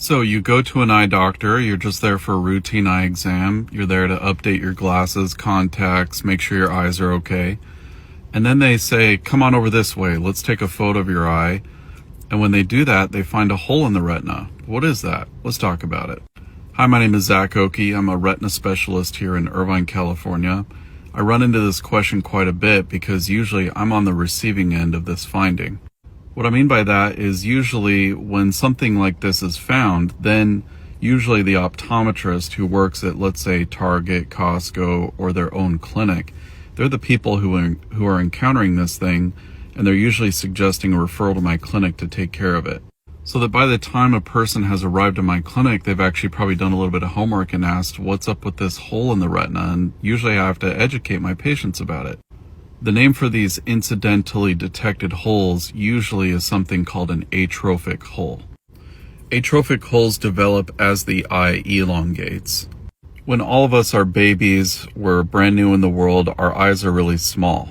So you go to an eye doctor, you're just there for a routine eye exam. You're there to update your glasses, contacts, make sure your eyes are okay. And then they say, come on over this way, let's take a photo of your eye. And when they do that, they find a hole in the retina. What is that? Let's talk about it. Hi, my name is Zach Oki. I'm a retina specialist here in Irvine, California. I run into this question quite a bit because usually I'm on the receiving end of this finding. What I mean by that is usually when something like this is found, then usually the optometrist who works at, let's say, Target, Costco, or their own clinic, they're the people who are encountering this thing, and they're usually suggesting a referral to my clinic to take care of it. So that by the time a person has arrived at my clinic, they've actually probably done a little bit of homework and asked, what's up with this hole in the retina? And usually I have to educate my patients about it. The name for these incidentally detected holes usually is something called an atrophic hole. Atrophic holes develop as the eye elongates. When all of us are babies, we're brand new in the world, our eyes are really small.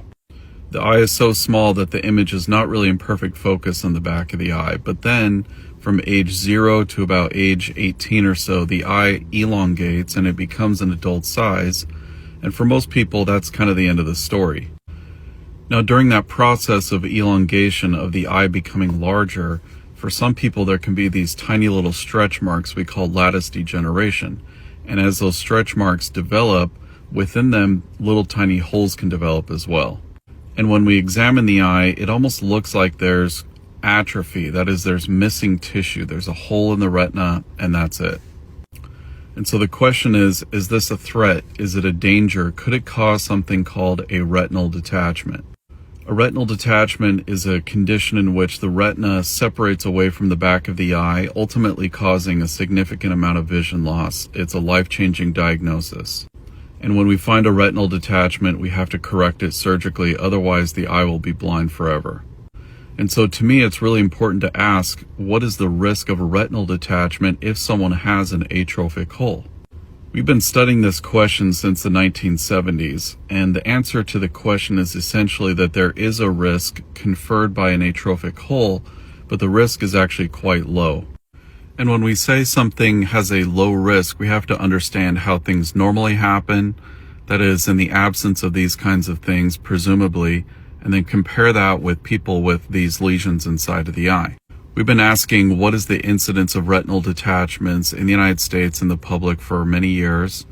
The eye is so small that the image is not really in perfect focus on the back of the eye. But then from age 0 to about age 18 or so, the eye elongates and it becomes an adult size. And for most people, that's kind of the end of the story. Now, during that process of elongation of the eye becoming larger, for some people there can be these tiny little stretch marks we call lattice degeneration. And as those stretch marks develop, within them little tiny holes can develop as well. And when we examine the eye, it almost looks like there's atrophy. That is, there's missing tissue. There's a hole in the retina, and that's it. And so the question is this a threat? Is it a danger? Could it cause something called a retinal detachment? A retinal detachment is a condition in which the retina separates away from the back of the eye, ultimately causing a significant amount of vision loss. It's a life-changing diagnosis. And when we find a retinal detachment, we have to correct it surgically, otherwise the eye will be blind forever. And so to me, it's really important to ask, what is the risk of a retinal detachment if someone has an atrophic hole? We've been studying this question since the 1970s, and the answer to the question is essentially that there is a risk conferred by an atrophic hole, but the risk is actually quite low. And when we say something has a low risk, we have to understand how things normally happen, that is, in the absence of these kinds of things, presumably, and then compare that with people with these lesions inside of the eye. We've been asking what is the incidence of retinal detachments in the United States and the public for many years,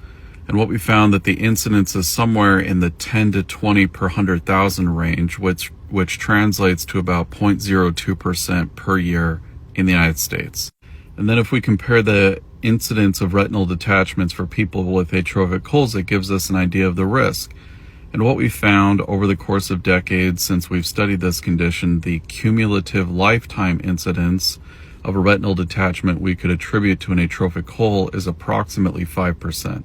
and what we found that the incidence is somewhere in the 10 to 20 per 100,000 range, which translates to about 0.02% per year in the United States. And then if we compare the incidence of retinal detachments for people with atrophic holes, it gives us an idea of the risk. And what we found over the course of decades since we've studied this condition, the cumulative lifetime incidence of a retinal detachment we could attribute to an atrophic hole is approximately 5%.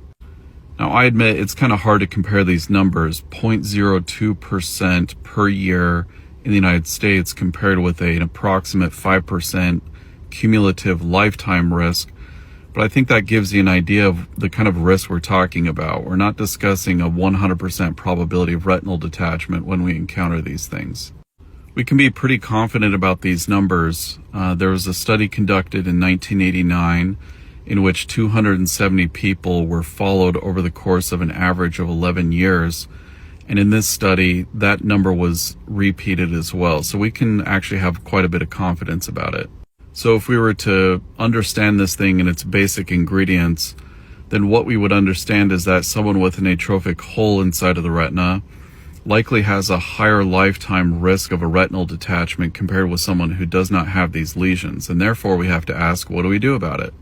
Now, I admit it's kind of hard to compare these numbers, 0.02% per year in the United States compared with an approximate 5% cumulative lifetime risk. But I think that gives you an idea of the kind of risk we're talking about. We're not discussing a 100% probability of retinal detachment when we encounter these things. We can be pretty confident about these numbers. There was a study conducted in 1989 in which 270 people were followed over the course of an average of 11 years. And in this study, that number was repeated as well. So we can actually have quite a bit of confidence about it. So if we were to understand this thing in its basic ingredients, then what we would understand is that someone with an atrophic hole inside of the retina likely has a higher lifetime risk of a retinal detachment compared with someone who does not have these lesions. And therefore we have to ask, what do we do about it?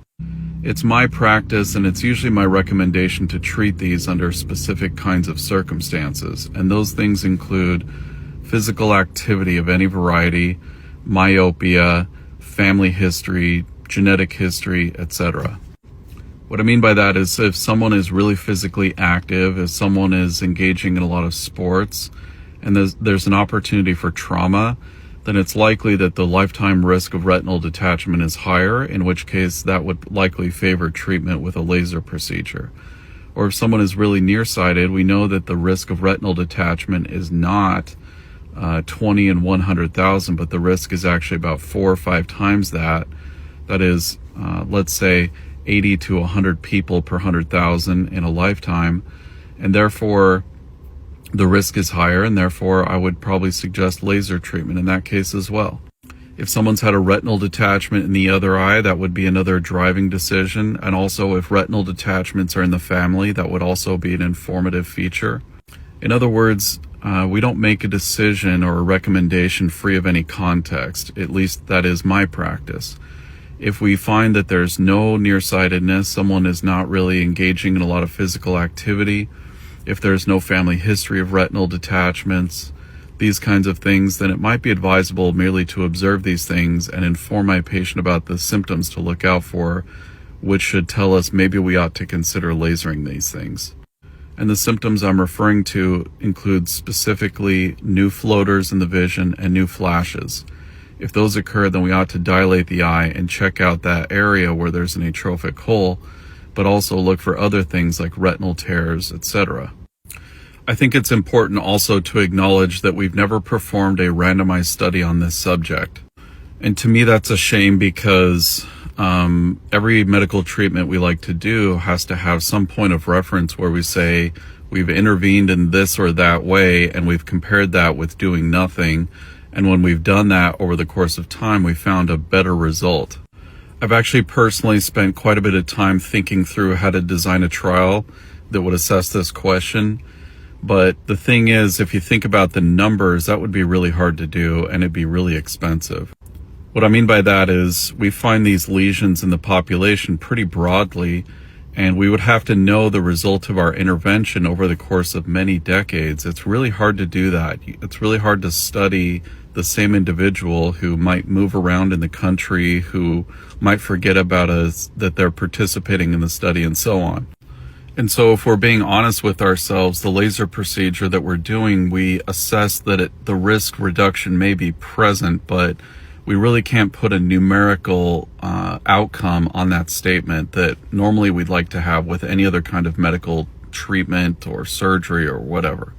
It's my practice, and it's usually my recommendation to treat these under specific kinds of circumstances. And those things include physical activity of any variety, myopia, family history, genetic history, etc. What I mean by that is if someone is really physically active, if someone is engaging in a lot of sports, and there's an opportunity for trauma, then it's likely that the lifetime risk of retinal detachment is higher, in which case that would likely favor treatment with a laser procedure. Or if someone is really nearsighted, we know that the risk of retinal detachment is not 20 in 100,000, but the risk is actually about 4 or 5 times that. That is, let's say 80 to 100 people per 100,000 in a lifetime, and therefore the risk is higher, and therefore I would probably suggest laser treatment in that case as well. If someone's had a retinal detachment in the other eye, that would be another driving decision. And also if retinal detachments are in the family, that would also be an informative feature. In other words, we don't make a decision or a recommendation free of any context. At least that is my practice. If we find that there's no nearsightedness, someone is not really engaging in a lot of physical activity, if there's no family history of retinal detachments, these kinds of things, then it might be advisable merely to observe these things and inform my patient about the symptoms to look out for, which should tell us maybe we ought to consider lasering these things. And the symptoms I'm referring to include specifically new floaters in the vision and new flashes. If those occur, then we ought to dilate the eye and check out that area where there's an atrophic hole, but also look for other things like retinal tears, etc. I think it's important also to acknowledge that we've never performed a randomized study on this subject. And to me, that's a shame because every medical treatment we like to do has to have some point of reference where we say we've intervened in this or that way and we've compared that with doing nothing. And when we've done that over the course of time, we found a better result. I've actually personally spent quite a bit of time thinking through how to design a trial that would assess this question. But the thing is, if you think about the numbers, that would be really hard to do and it'd be really expensive. What I mean by that is we find these lesions in the population pretty broadly, and we would have to know the result of our intervention over the course of many decades. It's really hard to do that. It's really hard to study the same individual who might move around in the country, who might forget about us, that they're participating in the study, and so on. And so if we're being honest with ourselves, the laser procedure that we're doing, we assess that the risk reduction may be present, but we really can't put a numerical outcome on that statement that normally we'd like to have with any other kind of medical treatment or surgery or whatever.